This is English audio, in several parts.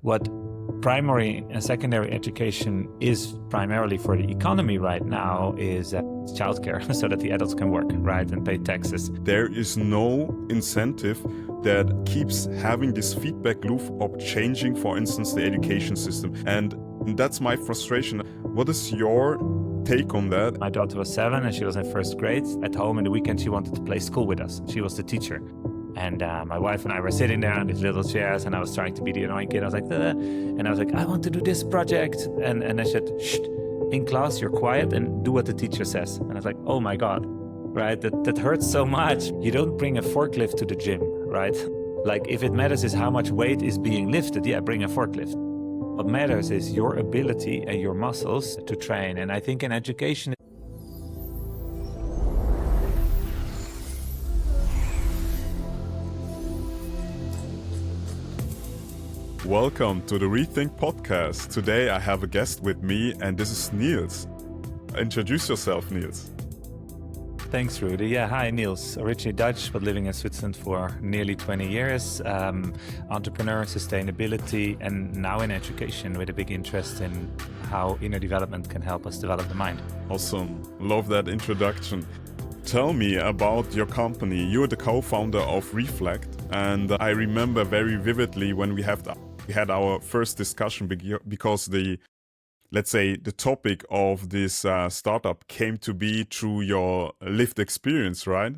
what primary and secondary education is primarily for the economy right now is childcare, so that the adults can work, right, and pay taxes. There is no incentive that keeps having this feedback loop of changing, for instance, the education system. And that's my frustration. What is your take on that? My daughter was 7 and she was in first grade. At home in the weekend, she wanted to play school with us. She was the teacher. And my wife and I were sitting there on these little chairs, and I was trying to be the annoying kid. I was like, and I was like, I want to do this project. And I said, shh, in class, you're quiet and do what the teacher says. And I was like, oh my God, right? That hurts so much. You don't bring a forklift to the gym, right? Like, if it matters is how much weight is being lifted, yeah, bring a forklift. What matters is your ability and your muscles to train. And I think in education, Welcome to the ReeThink Podcast. Today I have a guest with me, and this is Niels. Introduce yourself, Niels. Thanks, Rudy. Yeah, hi, Niels. Originally Dutch, but living in Switzerland for nearly 20 years. Entrepreneur, sustainability, and now in education with a big interest in how inner development can help us develop the mind. Awesome. Love that introduction. Tell me about your company. You're the co-founder of Rflect, and I remember very vividly when we had our first discussion because let's say the topic of this startup came to be through your lived experience, right?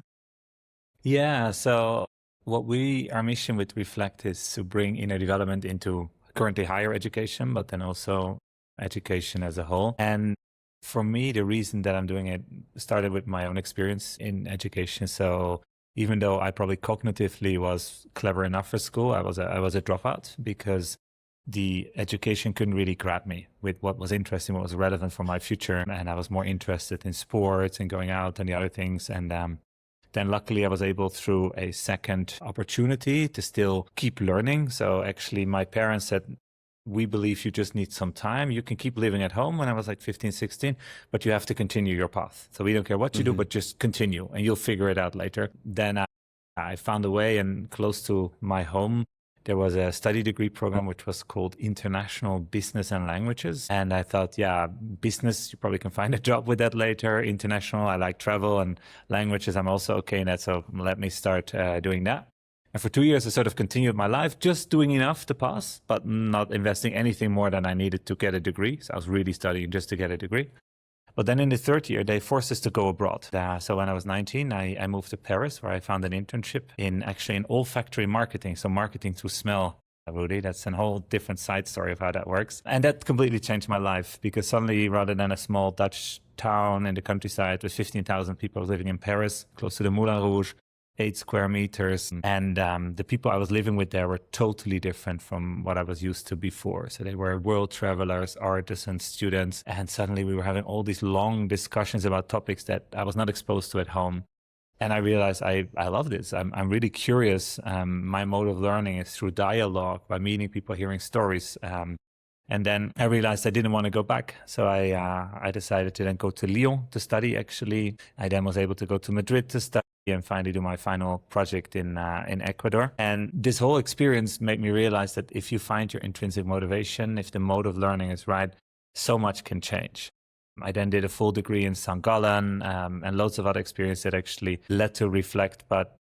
Yeah, so our mission with Rflect is to bring inner development into currently higher education, but then also education as a whole. And for me, the reason that I'm doing it started with my own experience in education. So even though I probably cognitively was clever enough for school, I was a dropout because the education couldn't really grab me with what was interesting, what was relevant for my future. And I was more interested in sports and going out and the other things. And then luckily I was able, through a second opportunity, to still keep learning. So actually my parents said, we believe you just need some time. You can keep living at home, when I was like 15, 16, but you have to continue your path. So we don't care what you do, but just continue and you'll figure it out later. Then I found a way, and close to my home, there was a study degree program which was called International Business and Languages. And I thought, yeah, business, you probably can find a job with that later. International, I like travel, and languages, I'm also okay in that. So let me start doing that. And for 2 years, I sort of continued my life, just doing enough to pass, but not investing anything more than I needed to get a degree. So I was really studying just to get a degree. But then in the third year, they forced us to go abroad. So when I was 19, I moved to Paris, where I found an internship in olfactory marketing. So marketing through smell, Rudy. That's a whole different side story of how that works. And that completely changed my life, because suddenly, rather than a small Dutch town in the countryside with 15,000 people living in Paris, close to the Moulin Rouge, 8 square meters. And the people I was living with there were totally different from what I was used to before. So they were world travelers, artisans, students. And suddenly we were having all these long discussions about topics that I was not exposed to at home. And I realized I love this. I'm really curious. My mode of learning is through dialogue, by meeting people, hearing stories. And then I realized I didn't want to go back. So I decided to then go to Lyon to study, actually. I then was able to go to Madrid to study and finally do my final project in Ecuador. And this whole experience made me realize that if you find your intrinsic motivation, if the mode of learning is right, so much can change. I then did a full degree in St. Gallen and loads of other experience that actually led to Rflect. But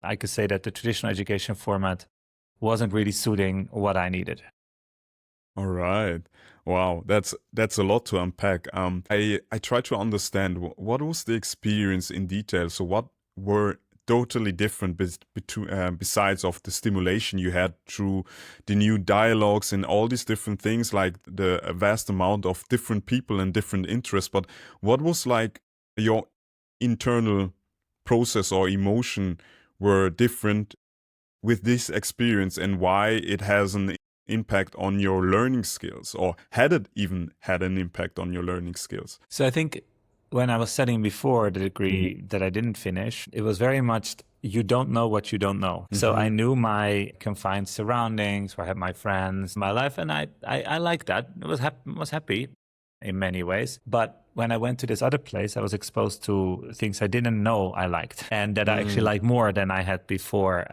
I could say that the traditional education format wasn't really suiting what I needed. All right. Wow, that's a lot to unpack. I try to understand what was the experience in detail. So what were totally different besides of the stimulation you had through the new dialogues and all these different things, like the vast amount of different people and different interests. But what was like your internal process or emotion were different with this experience, and why it has an impact on your learning skills, or had it even had an impact on your learning skills? So I think when I was studying before the degree that I didn't finish, it was very much, you don't know what you don't know. So I knew my confined surroundings, where I had my friends, my life, and I liked that. I was happy in many ways. But when I went to this other place, I was exposed to things I didn't know I liked, and that I actually liked more than I had before.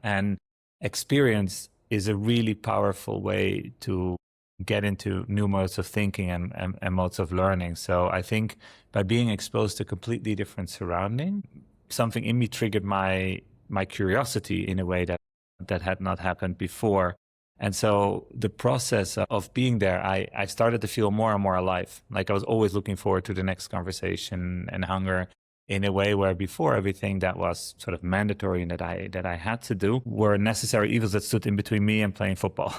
And experience is a really powerful way to get into new modes of thinking and modes of learning. So I think by being exposed to completely different surrounding, something in me triggered my curiosity in a way that had not happened before. And so the process of being there, I started to feel more and more alive. Like I was always looking forward to the next conversation and hunger in a way where before everything that was sort of mandatory and that I had to do were necessary evils that stood in between me and playing football.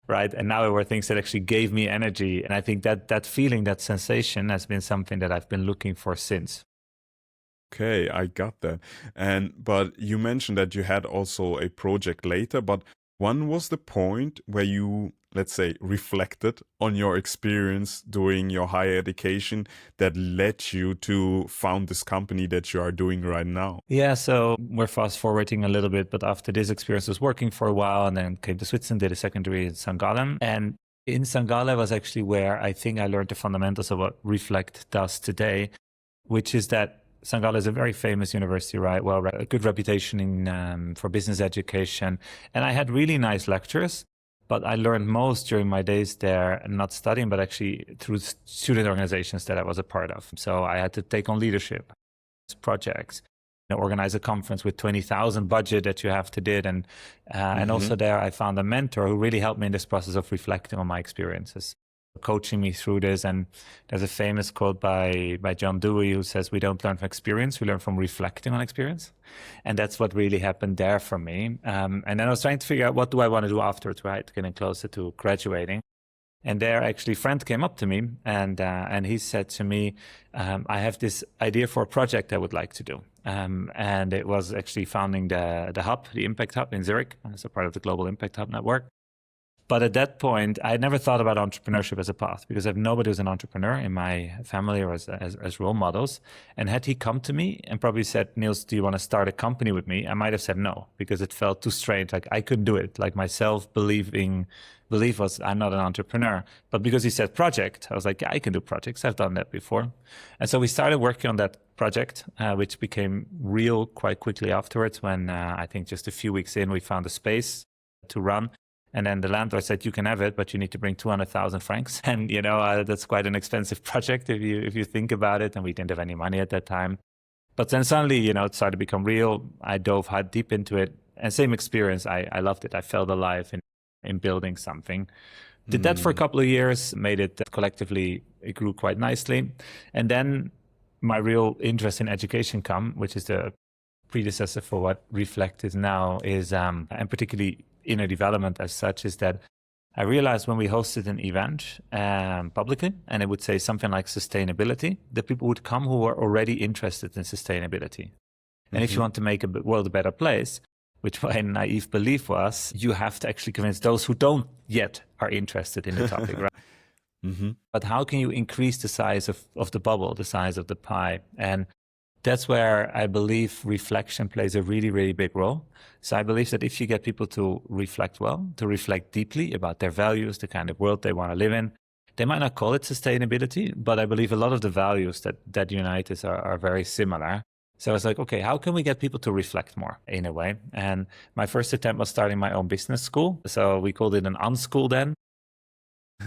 Right. And now it were things that actually gave me energy. And I think that feeling, that sensation has been something that I've been looking for since. Okay, I got that. But you mentioned that you had also a project later, but when was the point where you, let's say, reflected on your experience during your higher education that led you to found this company that you are doing right now? Yeah, so we're fast forwarding a little bit, but after this experience, I was working for a while and then came to Switzerland, did a secondary in St. Gallen. And in St. Gallen was actually where I think I learned the fundamentals of what Rflect does today, which is that St. Gallen is a very famous university, right? Well, a good reputation for business education. And I had really nice lectures, but I learned most during my days there, not studying, but actually through student organizations that I was a part of. So I had to take on leadership projects, organize a conference with 20,000 budget that you have to did. And also there I found a mentor who really helped me in this process of reflecting on my experiences, coaching me through this. And there's a famous quote by John Dewey who says, we don't learn from experience, we learn from reflecting on experience. And that's what really happened there for me. And then I was trying to figure out what do I want to do afterwards, right? Getting closer to graduating. And there actually a friend came up to me and he said to me, I have this idea for a project I would like to do. And it was actually founding the hub, the Impact Hub in Zurich, as a part of the Global Impact Hub network. But at that point, I had never thought about entrepreneurship as a path because I have nobody who's an entrepreneur in my family or as role models. And had he come to me and probably said, Niels, do you want to start a company with me? I might have said no, because it felt too strange. Like I couldn't do it. Like my belief was I'm not an entrepreneur. But because he said project, I was like, yeah, I can do projects. I've done that before. And so we started working on that project, which became real quite quickly afterwards when I think just a few weeks in, we found a space to run. And then the landlord said, you can have it, but you need to bring 200,000 francs. And, that's quite an expensive project if you think about it. And we didn't have any money at that time. But then suddenly, it started to become real. I dove deep into it. And same experience. I loved it. I felt alive in building something. Did that for a couple of years, made it collectively, it grew quite nicely. And then my real interest in education which is the predecessor for what Rflect is now, and particularly inner development as such, is that I realized when we hosted an event publicly, and it would say something like sustainability, the people would come who were already interested in sustainability. And if you want to make a world a better place, which my naive belief was, you have to actually convince those who don't yet are interested in the topic, right? But how can you increase the size of the bubble, the size of the pie? And that's where I believe reflection plays a really, really big role. So I believe that if you get people to reflect well, to reflect deeply about their values, the kind of world they want to live in, they might not call it sustainability, but I believe a lot of the values that unite us are very similar. So I was like, okay, how can we get people to reflect more in a way? And my first attempt was starting my own business school. So we called it an unschool then.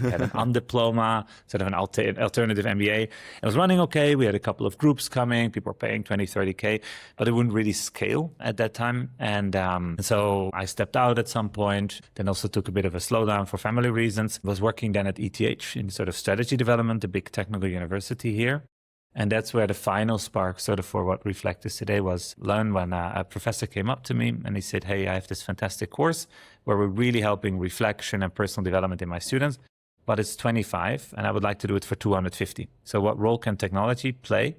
We had an undiploma, sort of an alternative MBA. It was running okay. We had a couple of groups coming. People were paying 20, 30K, but it wouldn't really scale at that time. And so I stepped out at some point, then also took a bit of a slowdown for family reasons. I was working then at ETH in sort of strategy development, a big technical university here. And that's where the final spark sort of for what Rflect is today was learned when a professor came up to me and he said, hey, I have this fantastic course where we're really helping reflection and personal development in my students. But it's 25 and I would like to do it for 250. So what role can technology play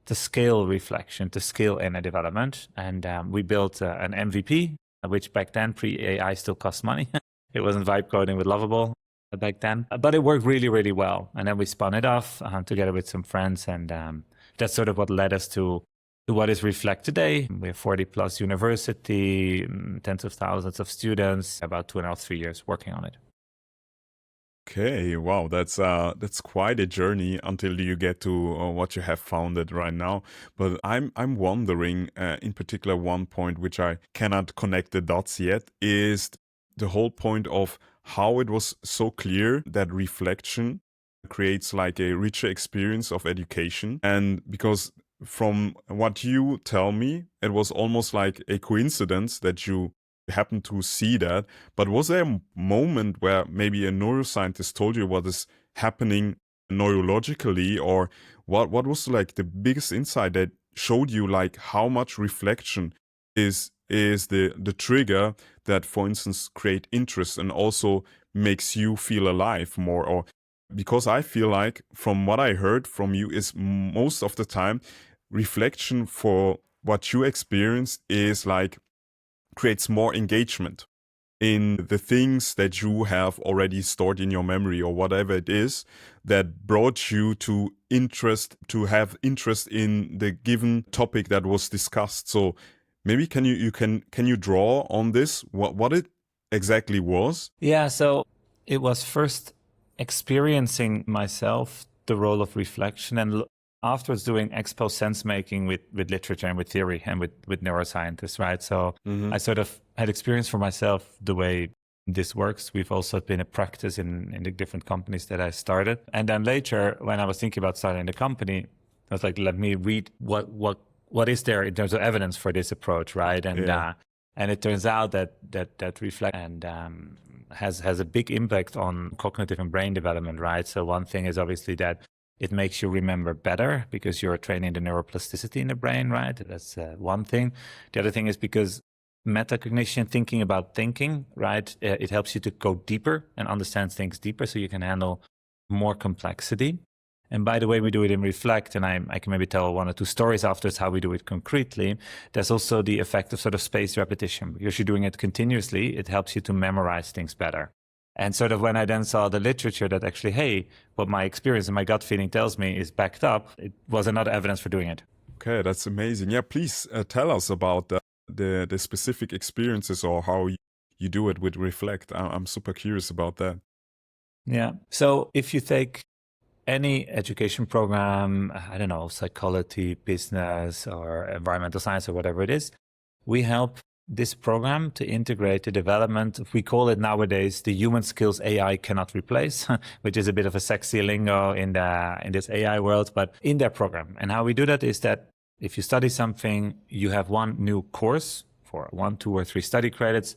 to scale reflection, to scale inner development? And we built an MVP, which back then pre-AI still cost money. It wasn't vibe coding with Lovable back then, but it worked really, really well. And then we spun it off together with some friends. And that's sort of what led us to what is Rflect today. We have 40 plus university, tens of thousands of students, about 2.5, 3 years working on it. Okay, wow, that's quite a journey until you get to what you have founded right now. But I'm wondering, in particular, one point which I cannot connect the dots yet is the whole point of how it was so clear that reflection creates like a richer experience of education. And because from what you tell me, it was almost like a coincidence that you happened to see that. But was there a moment where maybe a neuroscientist told you what is happening neurologically, or what was like the biggest insight that showed you like how much reflection is the trigger that, for instance, create interest and also makes you feel alive more? Or because I feel like from what I heard from you is most of the time reflection for what you experience is like creates more engagement in the things that you have already stored in your memory or whatever it is that brought you to have interest in the given topic that was discussed. So maybe can you draw on this what it exactly was? Yeah, so it was first experiencing myself the role of reflection, and afterwards doing expo sense making with literature and with theory and with neuroscientists, right? So I sort of had experience for myself the way this works. We've also been a practice in the different companies that I started. And then later, when I was thinking about starting the company, I was like, let me read what is there in terms of evidence for this approach, right? And it turns out that reflect and has a big impact on cognitive and brain development, right? So one thing is obviously that it makes you remember better because you're training the neuroplasticity in the brain, right? That's one thing. The other thing is because metacognition, thinking about thinking, right? It helps you to go deeper and understand things deeper so you can handle more complexity. And by the way, we do it in Rflect, and I can maybe tell one or two stories afterwards how we do it concretely. There's also the effect of sort of spaced repetition. Because you're doing it continuously, it helps you to memorize things better. And sort of when I then saw the literature that actually, hey, what my experience and my gut feeling tells me is backed up, it was another evidence for doing it. Okay, that's amazing. Yeah, please tell us about the specific experiences or how you do it with Rflect. I'm super curious about that. Yeah. So if you take any education program, I don't know, psychology, business, or environmental science, or whatever it is, we help this program to integrate the development. We call it nowadays the human skills AI cannot replace, which is a bit of a sexy lingo in this AI world, but in their program. And how we do that is that if you study something, you have one new course for 1, 2, or 3 study credits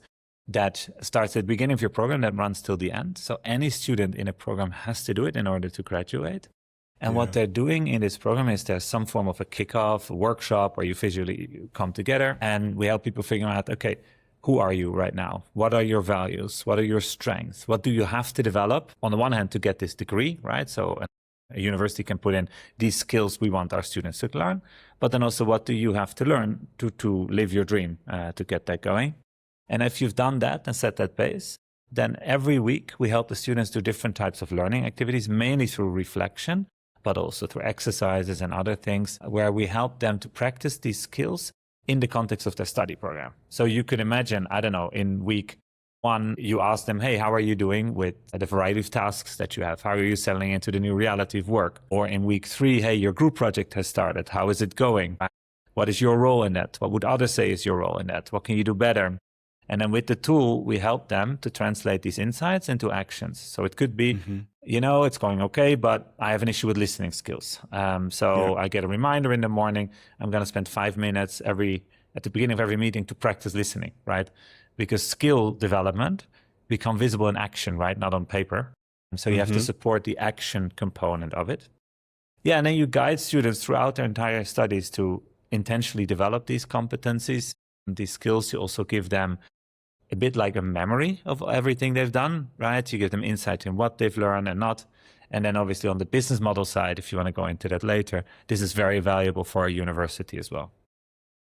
that starts at the beginning of your program that runs till the end. So any student in a program has to do it in order to graduate. And what they're doing in this program is there's some form of a kickoff, a workshop where you visually come together, and we help people figure out, okay, who are you right now? What are your values? What are your strengths? What do you have to develop on the one hand to get this degree, right? So a university can put in these skills we want our students to learn, but then also what do you have to learn to live your dream, to get that going? And if you've done that and set that base, then every week we help the students do different types of learning activities, mainly through reflection, but also through exercises and other things where we help them to practice these skills in the context of their study program. So you could imagine, I don't know, in week 1, you ask them, hey, how are you doing with the variety of tasks that you have? How are you settling into the new reality of work? Or in week 3, hey, your group project has started. How is it going? What is your role in that? What would others say is your role in that? What can you do better? And then with the tool, we help them to translate these insights into actions. So it could be, it's going okay, but I have an issue with listening skills. I get a reminder in the morning. I'm going to spend 5 minutes at the beginning of every meeting to practice listening, right? Because skill development become visible in action, right? Not on paper. So you have to support the action component of it. Yeah, and then you guide students throughout their entire studies to intentionally develop these competencies, these skills. You also give them a bit like a memory of everything they've done, right? You give them insight in what they've learned and not. And then obviously on the business model side, if you want to go into that later, this is very valuable for a university as well.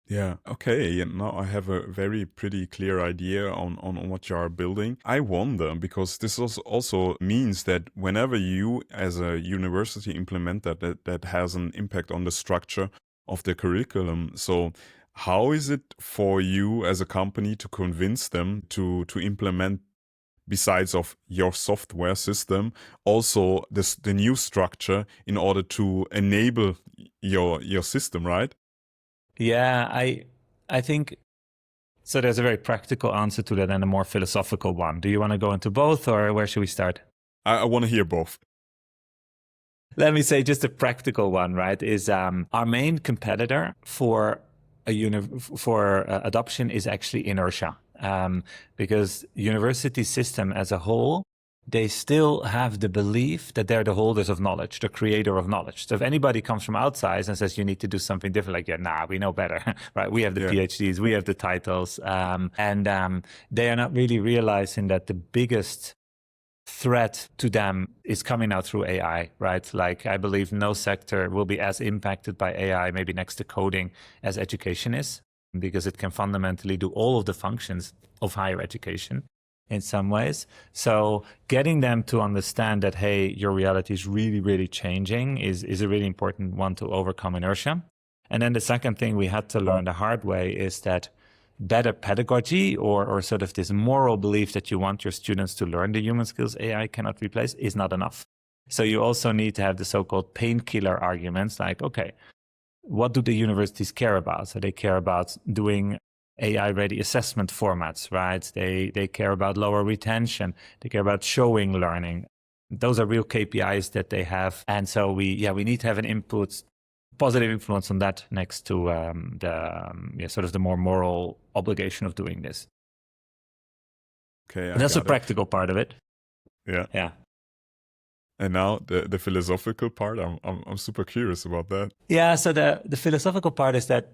Yeah, okay. And now I have a very pretty clear idea on what you are building. I wonder, because this also means that whenever you as a university implement that has an impact on the structure of the curriculum. So how is it for you as a company to convince them to implement, besides of your software system, also the new structure in order to enable your system, right? Yeah, I think So there's a very practical answer to that and a more philosophical one. Do you want to go into both, or where should we start? I want to hear both. Let me say just a practical one, right? Is our main competitor for adoption is actually inertia, because university system as a whole, they still have the belief that they're the holders of knowledge, the creator of knowledge. So if anybody comes from outside and says you need to do something different, like, yeah, nah, we know better, right? We have the PhDs, we have the titles, and they are not really realizing that the biggest threat to them is coming out through AI, right? Like, I believe no sector will be as impacted by AI, maybe next to coding, as education is, because it can fundamentally do all of the functions of higher education in some ways. So getting them to understand that, hey, your reality is really, really changing is a really important one to overcome inertia. And then the second thing we had to learn the hard way is that better pedagogy or sort of this moral belief that you want your students to learn the human skills AI cannot replace is not enough. So you also need to have the so-called painkiller arguments like, okay, what do the universities care about? So they care about doing AI-ready assessment formats, right? They care about lower retention. They care about showing learning. Those are real KPIs that they have. And so we need to have an positive influence on that next to sort of the more moral obligation of doing this. Okay, and that's a practical part of it. Yeah. And now the philosophical part, I'm super curious about that. Yeah, so the philosophical part is that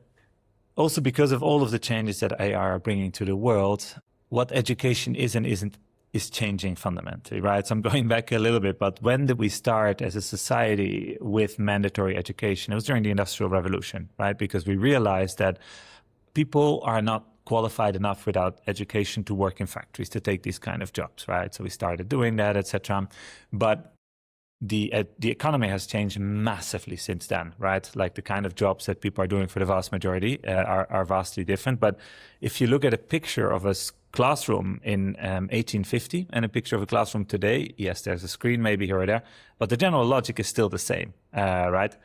also because of all of the changes that AI are bringing to the world, what education is and isn't is changing fundamentally, right? So I'm going back a little bit, but when did we start as a society with mandatory education? It was during the Industrial Revolution, right? Because we realized that people are not qualified enough without education to work in factories, to take these kind of jobs, right? So we started doing that, etc. But the economy has changed massively since then, right? Like the kind of jobs that people are doing for the vast majority are vastly different. But if you look at a picture of a classroom in 1850 and a picture of a classroom today, yes, there's a screen maybe here or there, but the general logic is still the same, right?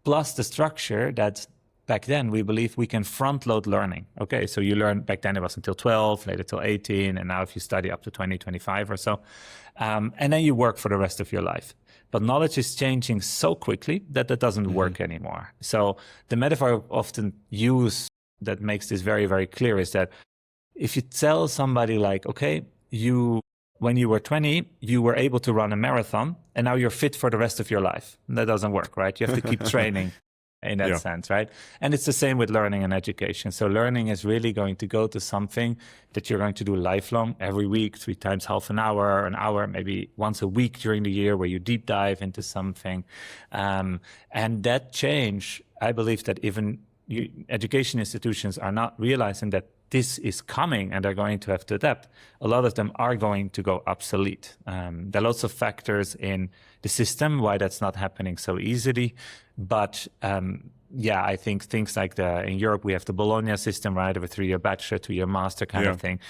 Plus the structure that back then we believe we can front load learning. Okay, so you learn, back then it was until 12, later till 18, and now if you study up to 20, 25 or so, and then you work for the rest of your life. But knowledge is changing so quickly that doesn't work anymore. So the metaphor I often use that makes this very, very clear is that if you tell somebody like, okay, when you were 20, you were able to run a marathon and now you're fit for the rest of your life. That doesn't work, right? You have to keep training in that sense, right? And it's the same with learning and education. So learning is really going to go to something that you're going to do lifelong, every week, 3 times half an hour, maybe once a week during the year, where you deep dive into something. And that change, I believe that even education institutions are not realizing that this is coming and they're going to have to adapt. A lot of them are going to go obsolete. There are lots of factors in the system why that's not happening so easily. But I think things like in Europe, we have the Bologna system, right, of a 3-year bachelor, 2-year master kind of thing.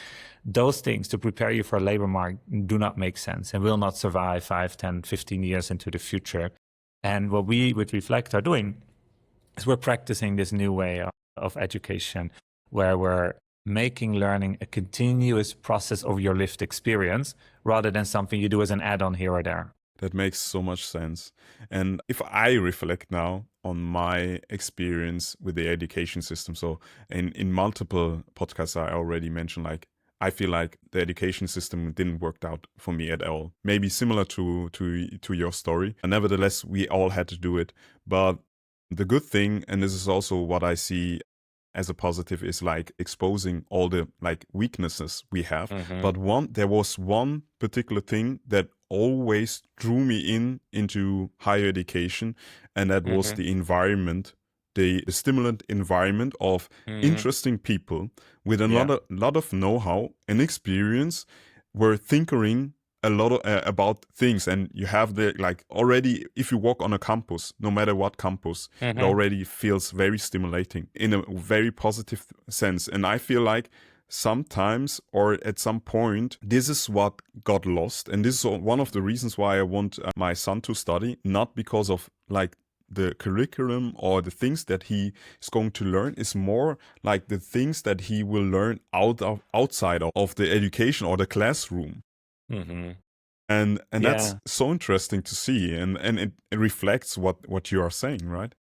Those things to prepare you for a labor market do not make sense and will not survive 5, 10, 15 years into the future. And what we with Rflect are doing is we're practicing this new way of education where we're making learning a continuous process of your lived experience rather than something you do as an add-on here or there. That makes so much sense. And if I reflect now on my experience with the education system, so in multiple podcasts I already mentioned, like, I feel like the education system didn't work out for me at all. Maybe similar to your story. And nevertheless, we all had to do it. But the good thing, and this is also what I see as a positive, is like exposing all the like weaknesses we have. But there was one particular thing that always drew me into higher education, and that was the environment, the stimulant environment of interesting people with a lot of know-how and experience, were thinking a lot about things. And you have already, if you walk on a campus, no matter what campus, it already feels very stimulating in a very positive sense. And I feel like sometimes, or at some point, this is what got lost. And this is one of the reasons why I want my son to study, not because of like the curriculum or the things that he is going to learn is more like the things that he will learn outside of the education or the classroom. Hmm. And that's Yeah. so interesting to see, and it reflects what you are saying, right?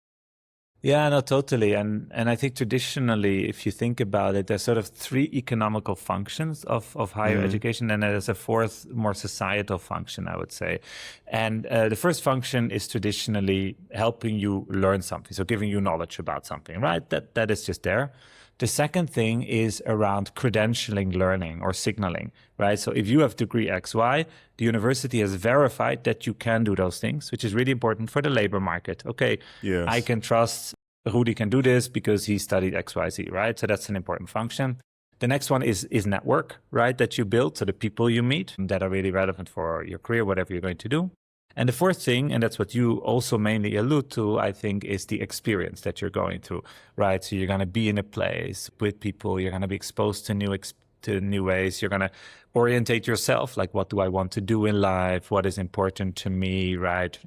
Yeah, no, totally. And I think traditionally, if you think about it, there's sort of three economical functions of higher Mm, education, and there's a fourth, more societal function, I would say. And the first function is traditionally helping you learn something, so giving you knowledge about something, right? That is just there. The second thing is around credentialing learning or signaling, right? So if you have degree XY, the university has verified that you can do those things, which is really important for the labor market. Okay, I yes. can trust Rudy can do this because he studied XYZ, right? So that's an important function. The next one is network, right? That you build. So the people you meet that are really relevant for your career, whatever you're going to do. And the fourth thing, and that's what you also mainly allude to, I think, is the experience that you're going through, right? So you're going to be in a place with people, you're going to be exposed to new ways, you're going to orientate yourself, like what do I want to do in life, what is important to me, right?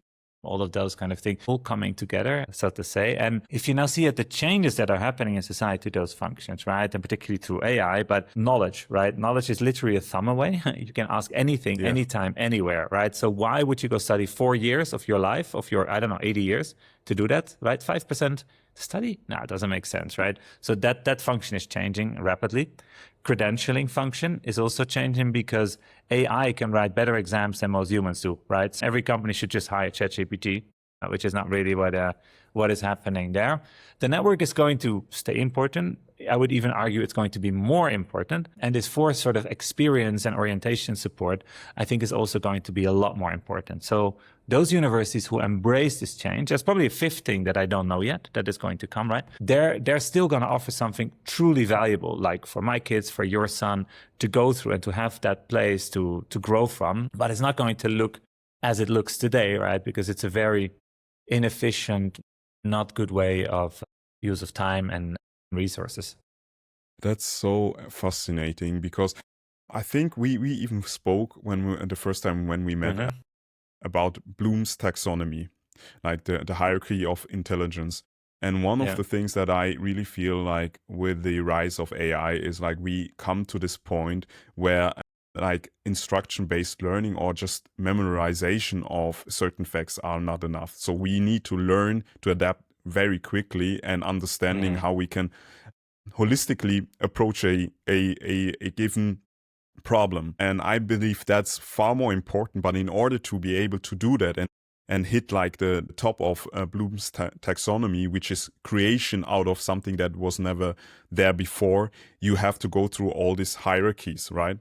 All of those kind of things all coming together, so to say. And if you now see at the changes that are happening in society to those functions, right, and particularly through AI, but knowledge, right? Knowledge is literally a thumb away. You can ask anything, Yeah. anytime, anywhere, right? So why would you go study 4 years of your life, of your, I don't know, 80 years to do that, right? 5% study? No, it doesn't make sense, right? So that function is changing rapidly. Credentialing function is also changing because AI can write better exams than most humans do, right? So every company should just hire ChatGPT, which is not really what is happening there. The network is going to stay important. I would even argue it's going to be more important. And this fourth sort of experience and orientation support, I think, is also going to be a lot more important. So those universities who embrace this change, there's probably a fifth thing that I don't know yet that is going to come, right? They're still going to offer something truly valuable, like for my kids, for your son, to go through and to have that place to grow from. But it's not going to look as it looks today, right? Because it's a very inefficient, not good way of use of time and resources. That's so fascinating because I think we even spoke when the first time when we met Mm-hmm. about Bloom's taxonomy, like the hierarchy of intelligence. And one of Yeah. the things that I really feel like with the rise of AI is like we come to this point where like instruction based learning or just memorization of certain facts are not enough. So we need to learn to adapt very quickly and understanding Mm-hmm. how we can holistically approach a given problem. And I believe that's far more important. But in order to be able to do that and hit like the top of Bloom's taxonomy, which is creation out of something that was never there before, you have to go through all these hierarchies, right?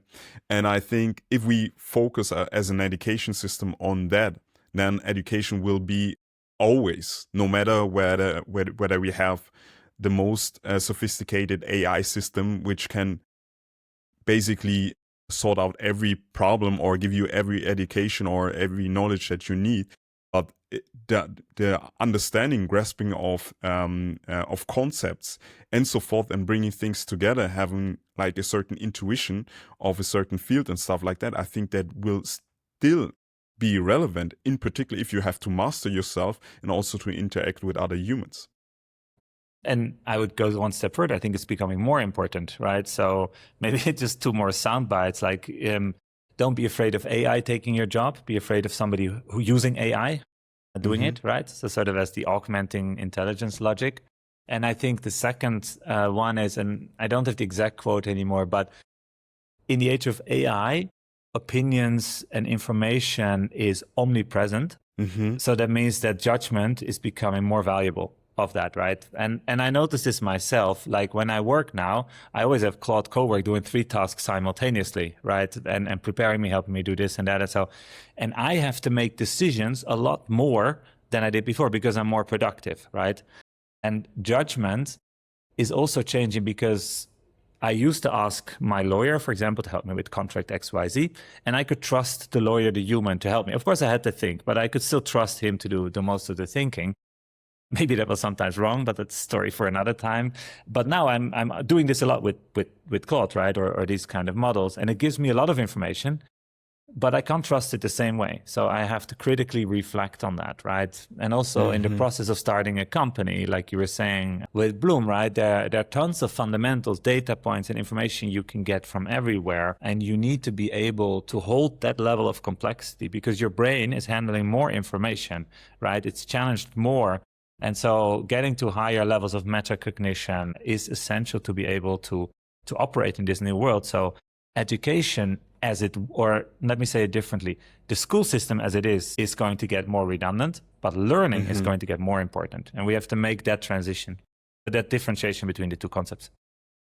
And I think if we focus as an education system on that, then education will be always, no matter whether we have the most sophisticated AI system, which can basically sort out every problem or give you every education or every knowledge that you need. But the understanding, grasping of concepts and so forth, and bringing things together, having like a certain intuition of a certain field and stuff like that, I think that will still be relevant. In particular, if you have to master yourself and also to interact with other humans. And I would go one step further. I think it's becoming more important, right? So maybe just two more sound bites. Like, don't be afraid of AI taking your job. Be afraid of somebody who using AI doing Mm-hmm. it, right? So sort of as the augmenting intelligence logic. And I think the second one is, and I don't have the exact quote anymore, but in the age of AI, opinions and information is omnipresent. Mm-hmm. So that means that judgment is becoming more valuable of that, right? And I notice this myself. Like when I work now, I always have Claude Cowork doing 3 tasks simultaneously, right? And preparing me, helping me do this and that. And I have to make decisions a lot more than I did before because I'm more productive, right? And judgment is also changing because I used to ask my lawyer, for example, to help me with contract XYZ, and I could trust the lawyer, the human, to help me. Of course, I had to think, but I could still trust him to do the most of the thinking. Maybe that was sometimes wrong, but that's a story for another time. But now I'm doing this a lot with Claude, right, or these kind of models, and it gives me a lot of information. but I can't trust it the same way. So I have to critically reflect on that, right? And also in the Mm-hmm. process of starting a company, like you were saying with Bloom, right? There are tons of fundamentals, data points, and information you can get from everywhere. And you need to be able to hold that level of complexity because your brain is handling more information, right? It's challenged more. And so getting to higher levels of metacognition is essential to be able to operate in this new world. So education as it, or let me say it differently, the school system as it is going to get more redundant, but learning is Mm-hmm. going to get more important. And we have to make that transition, that differentiation between the two concepts.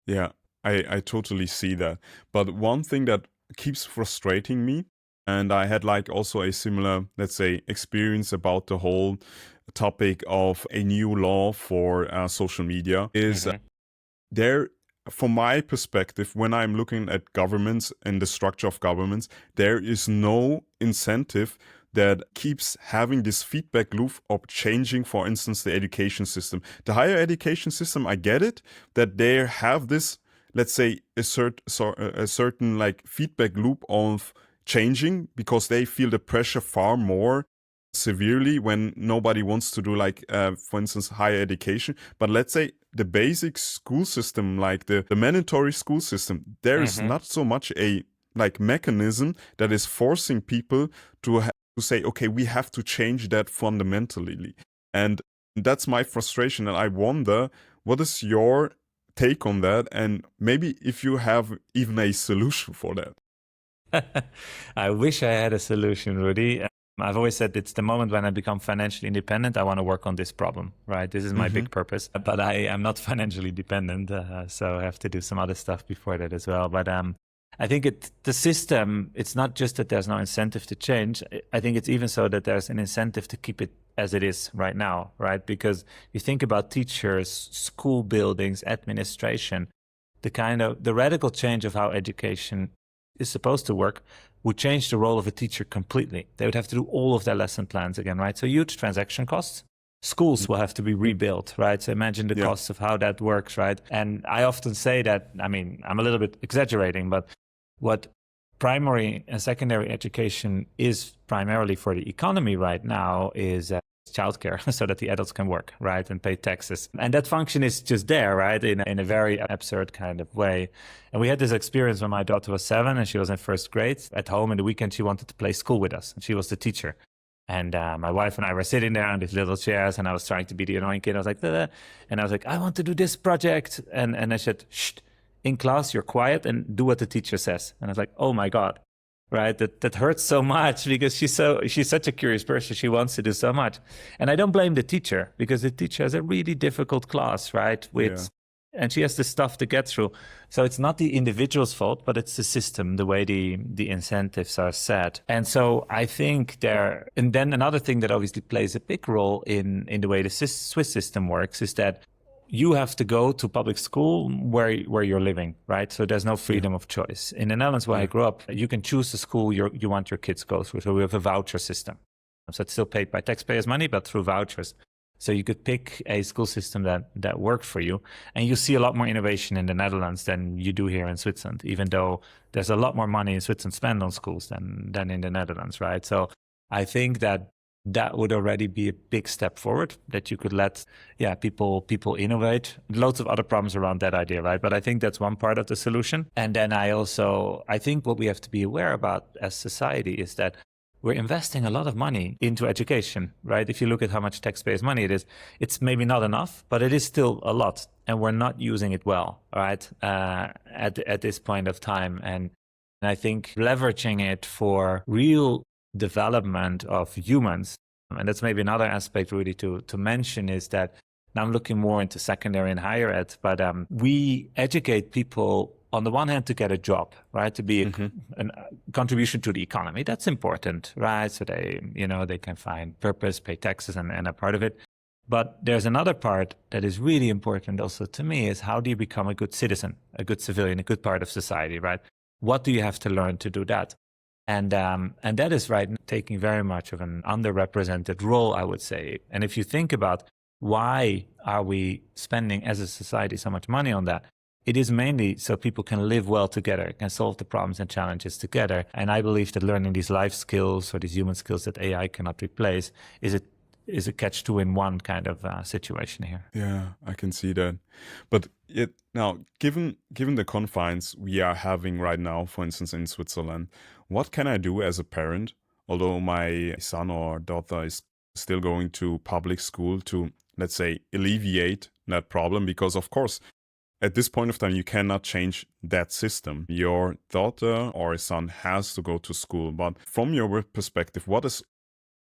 Yeah, I totally see that. But one thing that keeps frustrating me, and I had like also a similar, let's say, experience about the whole topic of a new law for social media, is there, from my perspective, when I'm looking at governments and the structure of governments, there is no incentive that keeps having this feedback loop of changing, for instance, the education system. The higher education system, I get it, that they have this, let's say, a certain like feedback loop of changing because they feel the pressure far more severely when nobody wants to do like for instance higher education. But let's say the basic school system, like the mandatory school system, there is not so much a like mechanism that is forcing people to say, okay, we have to change that fundamentally. And that's my frustration, and I wonder what is your take on that, and maybe if you have even a solution for that. I wish I had a solution, Rudy. I've always said it's the moment when I become financially independent, I want to work on this problem, right? This is my big purpose. But I am not financially dependent, so I have to do some other stuff before that as well. But I think the system, it's not just that there's no incentive to change. I think it's even so that there's an incentive to keep it as it is right now, right? Because you think about teachers, school buildings, administration, the radical change of how education is supposed to work would change the role of a teacher completely. They would have to do all of their lesson plans again, right? So huge transaction costs. Schools will have to be rebuilt, right? So imagine the costs of how that works, right? And I often say that, I mean, I'm a little bit exaggerating, but what primary and secondary education is primarily for the economy right now is childcare so that the adults can work, right, and pay taxes. And that function is just there, right, in a very absurd kind of way. And we had this experience when my daughter was 7 and she was in first grade. At home in the weekend, she wanted to play school with us, and she was the teacher. And my wife and I were sitting there on these little chairs, and I was trying to be the annoying kid. I was like, "Dah." And I was like, I want to do this project. And I said, shh, in class, you're quiet and do what the teacher says. And I was like, oh my God. Right, that hurts so much because she's such a curious person. She wants to do so much, and I don't blame the teacher because the teacher has a really difficult class, right? And she has the stuff to get through. So it's not the individual's fault, but it's the system, the way the incentives are set. And so I think and then another thing that obviously plays a big role in the way the Swiss system works is that you have to go to public school where you're living, right? So there's no freedom of choice. In the Netherlands, where I grew up, you can choose the school you want your kids to go through. So we have a voucher system. So it's still paid by taxpayers' money, but through vouchers. So you could pick a school system that worked for you. And you see a lot more innovation in the Netherlands than you do here in Switzerland, even though there's a lot more money in Switzerland spent on schools than in the Netherlands, right? So I think that would already be a big step forward, that you could let people innovate. Loads of other problems around that idea, right? But I think that's one part of the solution. And then I think what we have to be aware about as society is that we're investing a lot of money into education, right? If you look at how much taxpayers' money it is, it's maybe not enough, but it is still a lot, and we're not using it well, right? At this point of time. And I think leveraging it for real development of humans, and that's maybe another aspect really to mention, is that now I'm looking more into secondary and higher ed, but we educate people on the one hand to get a job, right, to be a contribution to the economy. That's important, right? So they can find purpose, pay taxes, and are part of it. But there's another part that is really important also to me, is how do you become a good citizen, a good civilian, a good part of society, right? What do you have to learn to do that? And that is right taking very much of an underrepresented role, I would say. And if you think about why are we spending as a society so much money on that, it is mainly so people can live well together, can solve the problems and challenges together. And I believe that learning these life skills or these human skills that AI cannot replace is a catch two in one kind of situation here. Yeah, I can see that. But now, given the confines we are having right now, for instance, in Switzerland, what can I do as a parent, although my son or daughter is still going to public school, to, let's say, alleviate that problem? Because, of course, at this point of time, you cannot change that system. Your daughter or son has to go to school. But from your perspective, what is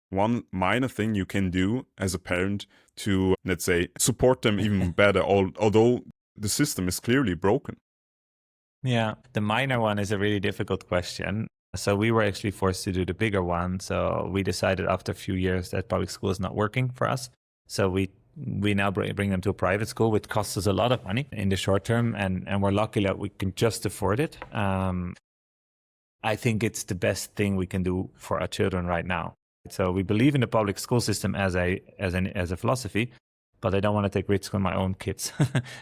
one minor thing you can do as a parent to, let's say, support them even better, although the system is clearly broken? Yeah, the minor one is a really difficult question. So we were actually forced to do the bigger one. So we decided after a few years that public school is not working for us. So we now bring them to a private school, which costs us a lot of money in the short term. And we're lucky that we can just afford it. I think it's the best thing we can do for our children right now. So we believe in the public school system as a philosophy, but I don't want to take risks on my own kids,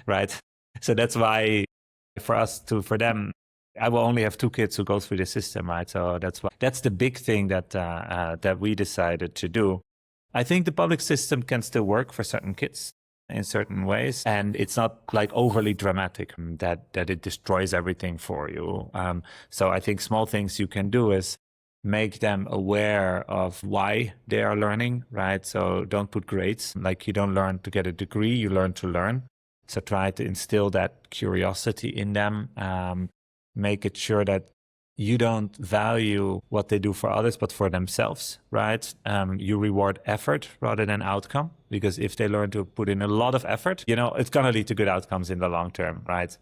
right? So that's why for them, I will only have 2 kids who go through the system, right? So that's the big thing that we decided to do. I think the public system can still work for certain kids in certain ways, and it's not like overly dramatic that it destroys everything for you. So I think small things you can do is make them aware of why they are learning, right? So don't put grades. Like, you don't learn to get a degree, you learn to learn. So try to instill that curiosity in them. Make it sure that you don't value what they do for others, but for themselves, right? You reward effort rather than outcome, because if they learn to put in a lot of effort, it's going to lead to good outcomes in the long term, right?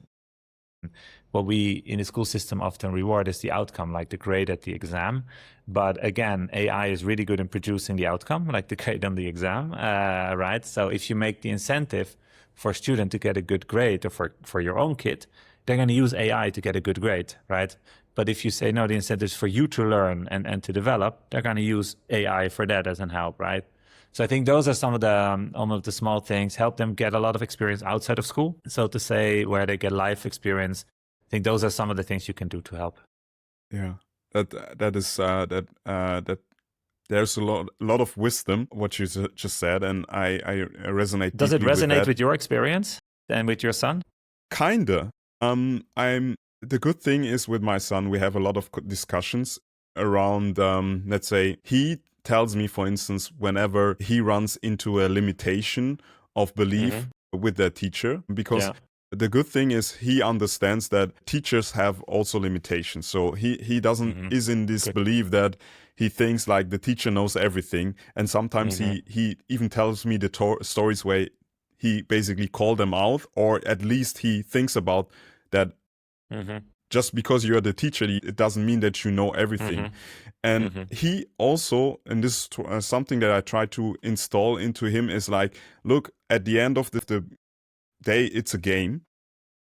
What we in the school system often reward is the outcome, like the grade at the exam. But again, AI is really good in producing the outcome, like the grade on the exam, right? So if you make the incentive for a student to get a good grade, or for your own kid, they're going to use AI to get a good grade, right? But if you say, no, the incentive is for you to learn and to develop, they're going to use AI for that as an help, right? So I think those are some of the small things. Help them get a lot of experience outside of school, so to say, where they get life experience. I think those are some of the things you can do to help. Yeah, that there's a lot of wisdom what you just said, and I resonate. Does it deeply resonate with your experience and with your son? Kinda. The good thing is with my son, we have a lot of discussions around, let's say, he tells me, for instance, whenever he runs into a limitation of belief with their teacher, because the good thing is he understands that teachers have also limitations. So he doesn't is in this belief that he thinks like the teacher knows everything, and sometimes he even tells me the stories where he basically called them out, or at least he thinks about that. Just because you're the teacher, it doesn't mean that you know everything. And he also, and this is something that I try to install into him, is like, look, at the end of the day, it's a game.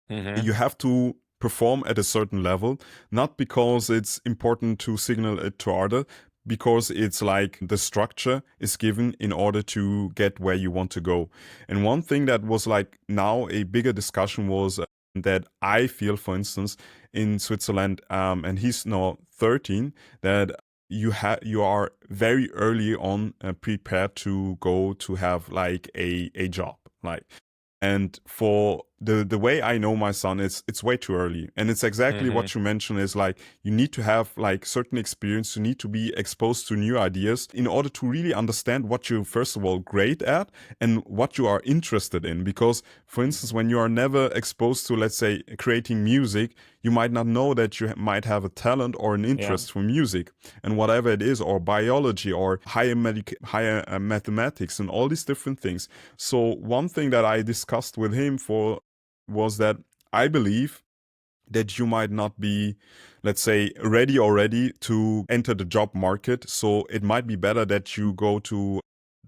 You have to perform at a certain level, not because it's important to signal it to others, because it's like the structure is given in order to get where you want to go. And one thing that was like now a bigger discussion was that I feel, for instance, in Switzerland, and he's now 13, that you are very early on prepared to go to have like a job, like. And for the way I know my son, it's way too early. And it's exactly what you mentioned, is like, you need to have like certain experience, you need to be exposed to new ideas in order to really understand what you're first of all great at and what you are interested in. Because, for instance, when you are never exposed to, let's say, creating music, you might not know that you might have a talent or an interest for music, and whatever it is, or biology, or higher mathematics, and all these different things. So one thing that I discussed with him was that I believe that you might not be, let's say, ready already to enter the job market. So it might be better that you go to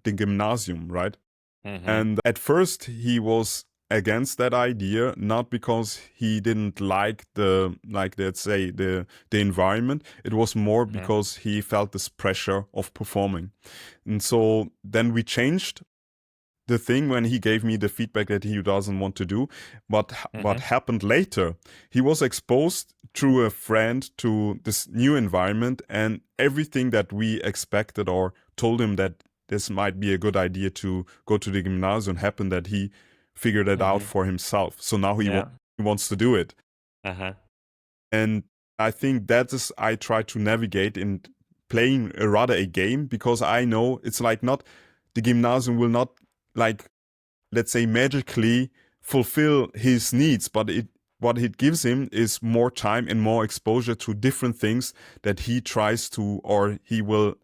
the gymnasium, right? And at first he was against that idea, not because he didn't like let's say the environment. It was more because he felt this pressure of performing. And so then we changed the thing when he gave me the feedback that he doesn't want to do. But what happened later, he was exposed through a friend to this new environment, and everything that we expected or told him that this might be a good idea to go to the gymnasium happened, that he figured it out for himself. So now he wants to do it. And I think that is, I try to navigate in playing rather a game, because I know it's like not, the gymnasium will not, like, let's say, magically fulfill his needs, but what it gives him is more time and more exposure to different things that he tries to, or he will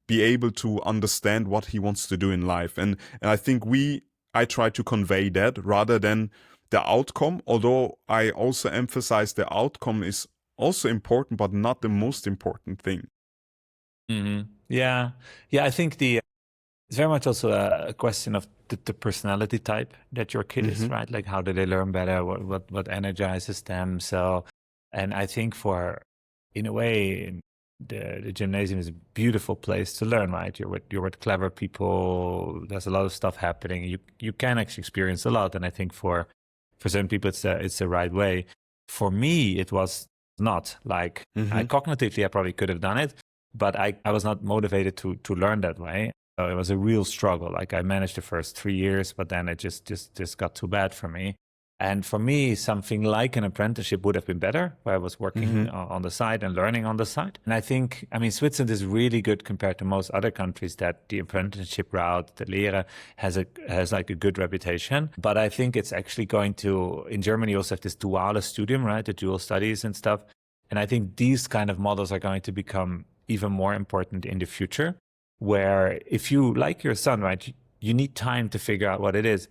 be able to understand what he wants to do in life. And I think I try to convey that rather than the outcome, although I also emphasize the outcome is also important, but not the most important thing. Yeah. I think it's very much also a question of the personality type that your kid is, right? Like, how do they learn better? What energizes them? So, and I think in a way, the gymnasium is a beautiful place to learn, right? You're with clever people. There's a lot of stuff happening. You can actually experience a lot. And I think for certain people, it's the right way. For me, it was not. Like, cognitively, I probably could have done it, but I was not motivated to learn that way. So it was a real struggle. Like, I managed the first 3 years, but then it just got too bad for me. And for me, something like an apprenticeship would have been better, where I was working on the side and learning on the side. And I think, Switzerland is really good compared to most other countries, that the apprenticeship route, the Lehre, has like a good reputation. But I think it's actually going to, in Germany, you also have this duale studium, right? The dual studies and stuff. And I think these kind of models are going to become even more important in the future, where if you, like your son, right, you need time to figure out what it is.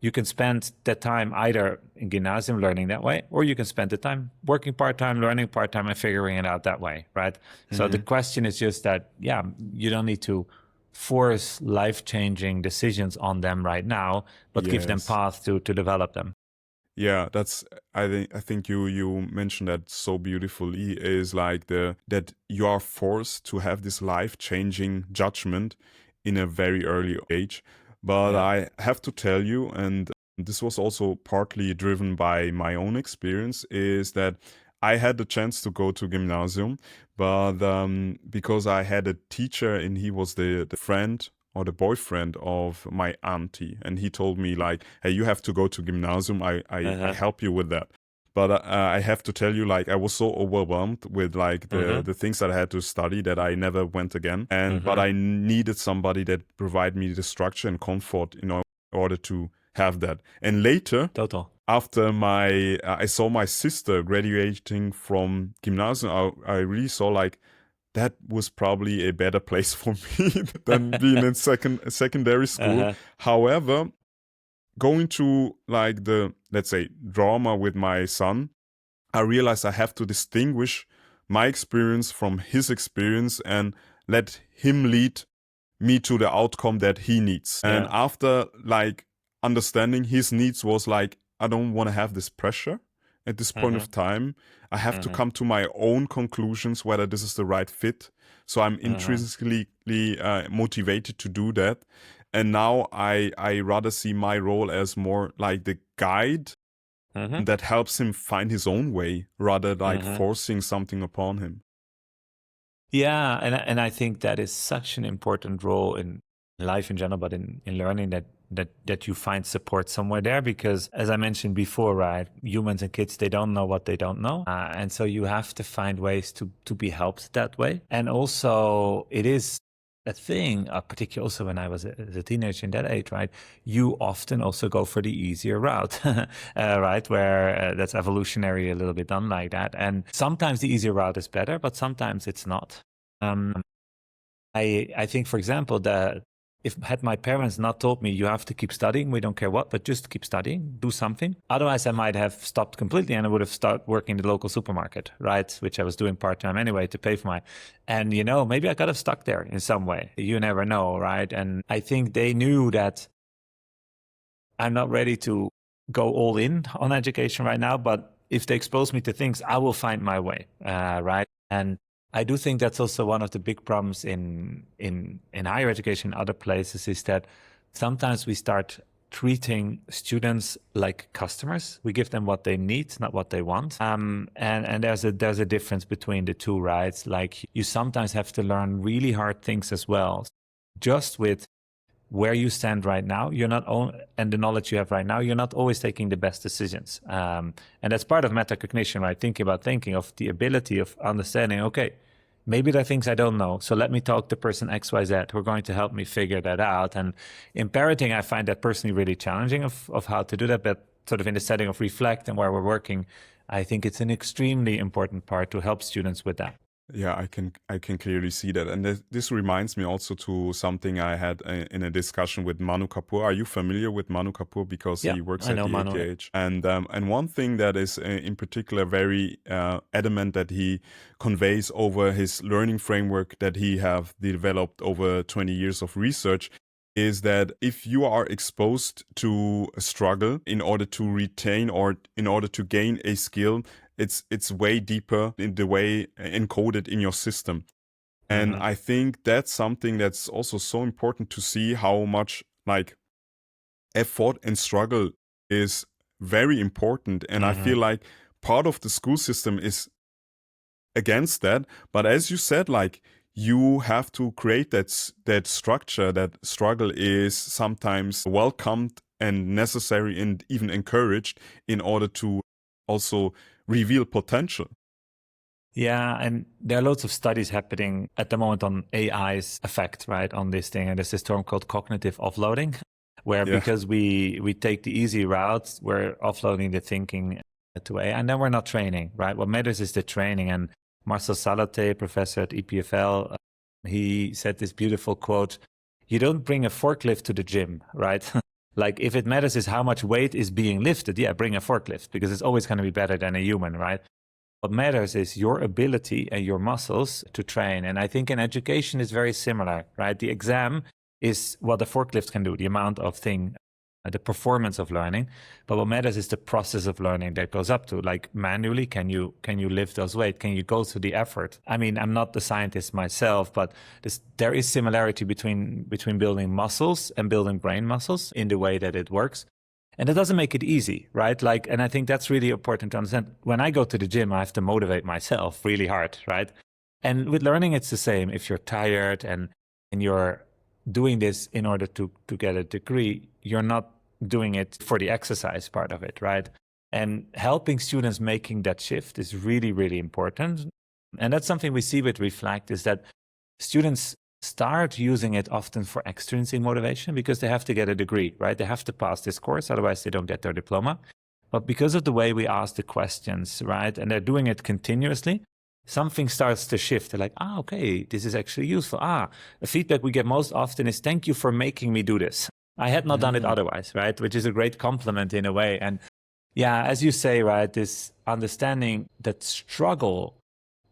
You can spend that time either in gymnasium learning that way, or you can spend the time working part-time, learning part-time, and figuring it out that way, right? So the question is just that, you don't need to force life-changing decisions on them right now, but give them path to develop them. Yeah, I think you mentioned that so beautifully, is like that you are forced to have this life-changing judgment in a very early age. But I have to tell you, and this was also partly driven by my own experience, is that I had the chance to go to gymnasium, but because I had a teacher and he was the friend or the boyfriend of my auntie, and he told me like, hey, you have to go to gymnasium, I help you with that. But I have to tell you, like, I was so overwhelmed with like the things that I had to study that I never went again. And but I needed somebody that provide me the structure and comfort in order to have that. And later, after I saw my sister graduating from gymnasium, I really saw like, that was probably a better place for me than being in secondary school. However, going to like the, let's say, drama with my son, I realized I have to distinguish my experience from his experience and let him lead me to the outcome that he needs. And after like understanding his needs was like, I don't want to have this pressure at this point of time. I have to come to my own conclusions whether this is the right fit. So I'm intrinsically motivated to do that. And now I rather see my role as more like the guide that helps him find his own way, rather like forcing something upon him. Yeah, and I think that is such an important role in life in general, but in learning that you find support somewhere there, because as I mentioned before, right, humans and kids, they don't know what they don't know. And so you have to find ways to be helped that way. And also it is a thing, particularly also when I was a teenager in that age, right, you often also go for the easier route, right, where that's evolutionary a little bit done like that. And sometimes the easier route is better, but sometimes it's not. I think, for example, that if had my parents not told me, you have to keep studying, we don't care what, but just keep studying, do something. Otherwise, I might have stopped completely and I would have started working in the local supermarket, right? Which I was doing part-time anyway to pay for and maybe I got have stuck there in some way. You never know, right? And I think they knew that I'm not ready to go all in on education right now, but if they expose me to things, I will find my way, right? And I do think that's also one of the big problems in higher education and other places, is that sometimes we start treating students like customers. We give them what they need, not what they want. And there's a difference between the two, right? Like you sometimes have to learn really hard things as well. Just with where you stand right now, you're not and the knowledge you have right now, you're not always taking the best decisions. And that's part of metacognition, right? Thinking of the ability of understanding, okay, maybe there are things I don't know. So let me talk to person XYZ who are going to help me figure that out. And in parenting, I find that personally really challenging of how to do that. But sort of in the setting of Rflect and where we're working, I think it's an extremely important part to help students with that. Yeah, I can clearly see that, and this reminds me also to something I had in a discussion with Manu Kapoor. Are you familiar with Manu Kapoor because he works at the Manu. ATH? And one thing that is in particular very adamant that he conveys over his learning framework that he have developed over 20 years of research is that if you are exposed to a struggle in order to retain or in order to gain a skill, it's way deeper in the way encoded in your system. And I think that's something that's also so important to see how much like effort and struggle is very important. And I feel like part of the school system is against that. But as you said, like you have to create that structure. That struggle is sometimes welcomed and necessary and even encouraged in order to also reveal potential. Yeah, and there are lots of studies happening at the moment on AI's effect, right, on this thing. And there's this term called cognitive offloading, where because we take the easy routes, we're offloading the thinking to AI, and then we're not training, right? What matters is the training. And Marcel Salate, professor at EPFL, he said this beautiful quote, you don't bring a forklift to the gym, right? Like if it matters is how much weight is being lifted, yeah, bring a forklift because it's always going to be better than a human, right? What matters is your ability and your muscles to train. And I think in education is very similar, right? The exam is what the forklift can do, the amount of the performance of learning. But what matters is the process of learning that goes up to, like manually, can you lift those weight? Can you go through the effort? I mean, I'm not the scientist myself, but there is similarity between building muscles and building brain muscles in the way that it works. And it doesn't make it easy, right? Like, and I think that's really important to understand. When I go to the gym, I have to motivate myself really hard, right? And with learning, it's the same. If you're tired and you're doing this in order to get a degree, you're not doing it for the exercise part of it, right? And helping students making that shift is really, really important. And that's something we see with Rflect is that students start using it often for extrinsic motivation because they have to get a degree, right? They have to pass this course, otherwise they don't get their diploma. But because of the way we ask the questions, right, and they're doing it continuously, something starts to shift. They're like, okay, this is actually useful. The feedback we get most often is, thank you for making me do this. I had not done it otherwise, right? Which is a great compliment in a way. And yeah, as you say, right, this understanding that struggle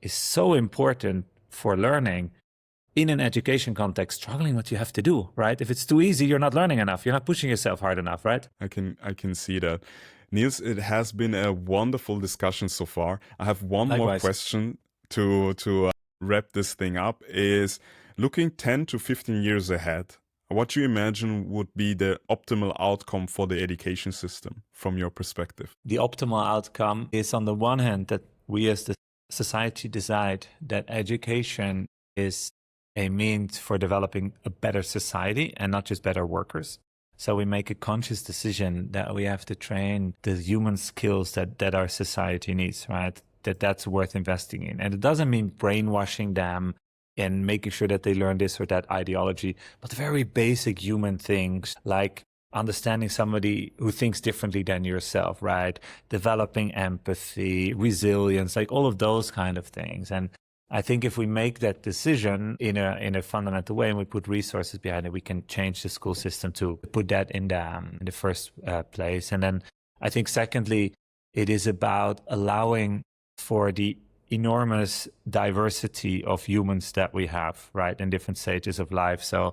is so important for learning in an education context, struggling what you have to do, right? If it's too easy, you're not learning enough. You're not pushing yourself hard enough, right? I can see that. Niels, it has been a wonderful discussion so far. I have one more question to wrap this thing up is looking 10 to 15 years ahead, what you imagine would be the optimal outcome for the education system from your perspective? The optimal outcome is on the one hand that we as the society decide that education is a means for developing a better society and not just better workers. So we make a conscious decision that we have to train the human skills that our society needs, right? That's worth investing in. And it doesn't mean brainwashing them and making sure that they learn this or that ideology, but very basic human things like understanding somebody who thinks differently than yourself, right? Developing empathy, resilience, like all of those kind of things. And I think if we make that decision in a fundamental way and we put resources behind it, we can change the school system to put that in the first place. And then I think secondly, it is about allowing for the enormous diversity of humans that we have, right, in different stages of life. So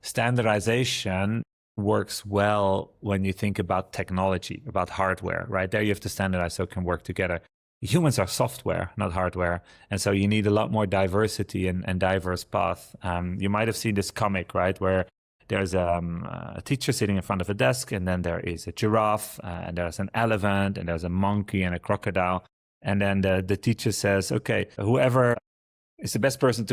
standardization works well when you think about technology, about hardware, right? There you have to standardize so it can work together. Humans are software, not hardware. And so you need a lot more diversity and diverse path. You might have seen this comic, right, where there's a teacher sitting in front of a desk, and then there is a giraffe, and there's an elephant, and there's a monkey and a crocodile. And then the teacher says, okay, whoever is the best person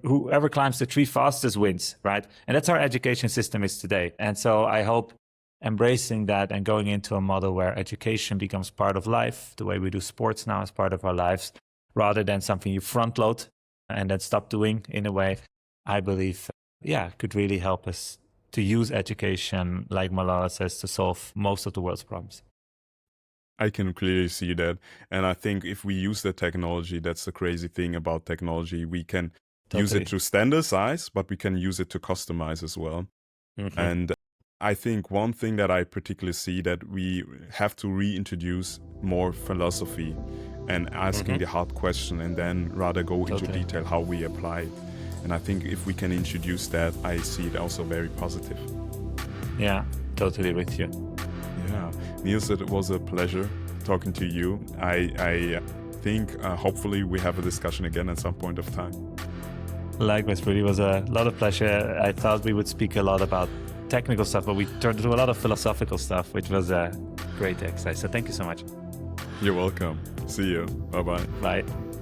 whoever climbs the tree fastest wins, right? And that's our education system is today. And so I hope embracing that and going into a model where education becomes part of life, the way we do sports now is part of our lives, rather than something you front load and then stop doing in a way, I believe, could really help us to use education, like Malala says, to solve most of the world's problems. I can clearly see that. And I think if we use the technology, that's the crazy thing about technology. We can use it to standardize, but we can use it to customize as well. Mm-hmm. And I think one thing that I particularly see that we have to reintroduce more philosophy and asking the hard question and then rather go into detail how we apply it. And I think if we can introduce that, I see it also very positive. Yeah, totally with you. Yeah, Niels, it was a pleasure talking to you. I think hopefully we have a discussion again at some point of time. Likewise, really was a lot of pleasure. I thought we would speak a lot about technical stuff, but we turned to a lot of philosophical stuff, which was a great exercise. So thank you so much. You're welcome. See you. Bye-bye. Bye.